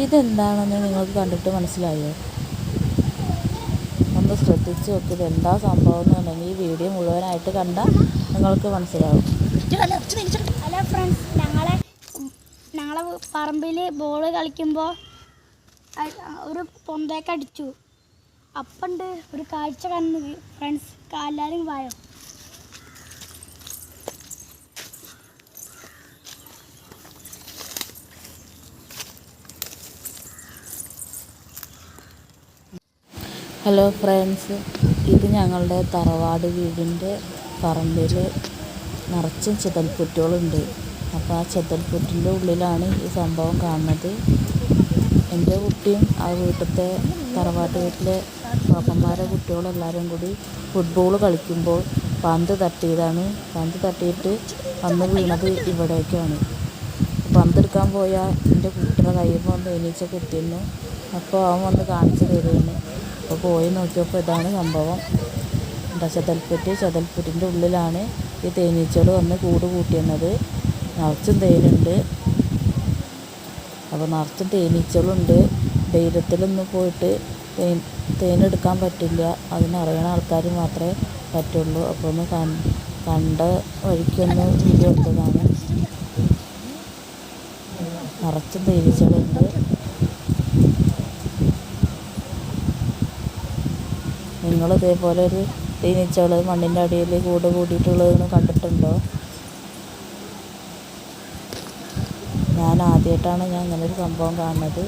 ഇതെന്താണെന്ന് നിങ്ങൾക്ക് കണ്ടിട്ട് മനസ്സിലായോ? ഒന്ന് ശ്രദ്ധിച്ച് നോക്കി, ഇതെന്താ സംഭവം എന്നുണ്ടെങ്കിൽ ഈ വീഡിയോ മുഴുവനായിട്ട് കണ്ടാൽ നിങ്ങൾക്ക് മനസ്സിലാവും. ഹലോ ഫ്രണ്ട്സ്, ഞങ്ങളെ പറമ്പിൽ ബോൾ കളിക്കുമ്പോൾ ഒരു പൊന്തേക്ക് അടിച്ചു. അപ്പണ്ട് ഒരു കാഴ്ച കണ്ടു ഫ്രണ്ട്സ്, എല്ലാവരും വായോ. ഹലോ ഫ്രണ്ട്സ്, ഇത് ഞങ്ങളുടെ തറവാട് വീടിൻ്റെ പറമ്പിൽ നിറച്ചും ചെതൽപ്പുറ്റുകളുണ്ട്. അപ്പോൾ ആ ചെതൽപ്പുറ്റിൻ്റെ ഉള്ളിലാണ് ഈ സംഭവം കാണുന്നത്. എൻ്റെ കുട്ടിയും ആ വീട്ടിലത്തെ തറവാട്ട് വീട്ടിലെ പാപ്പന്മാരുടെ കുട്ടികളെല്ലാവരും കൂടി ഫുട്ബോൾ കളിക്കുമ്പോൾ പന്ത് തട്ടിയതാണ്. പന്ത് തട്ടിയിട്ട് വന്ന് വീണത് ഇവിടേക്കാണ്. പന്തെടുക്കാൻ പോയാൽ എൻ്റെ കുട്ടിയുടെ കയ്യിൽ വന്ന് എണീച്ച കുത്തിയിരുന്നു. അപ്പോൾ അവൻ വന്ന് കാണിച്ചു തരുകയാണ്. അപ്പോൾ പോയി നോക്കിയപ്പോൾ ഇതാണ് സംഭവം. ചെതൽപ്പുറ്റിൻ്റെ ഉള്ളിലാണ് ഈ തേനീച്ചകൾ വന്ന് കൂട് കൂട്ടിയിരുന്നത്. നിറച്ചും തേനുണ്ട്. അപ്പോൾ നിറച്ചും തേനീച്ചകളുണ്ട്. വെയിലത്തിലൊന്നും പോയിട്ട് തേനെടുക്കാൻ പറ്റില്ല. അതിനറിയണ ആൾക്കാർ മാത്രമേ പറ്റുള്ളൂ. അപ്പോൾ ഒന്ന് കണ്ട വഴിക്കൊന്ന് വീഡിയോ എടുത്തതാണ്. നിറച്ചും തേനീച്ചകളുണ്ട്. നിങ്ങൾ ഇതേപോലെ ഒരു തേനീച്ചകൾ മണ്ണിൻ്റെ അടിയിൽ കൂട് കൂടിയിട്ടുള്ളതൊന്നും കണ്ടിട്ടുണ്ടോ? ഞാൻ ആദ്യമായിട്ടാണ് ഇങ്ങനൊരു സംഭവം കാണുന്നത്.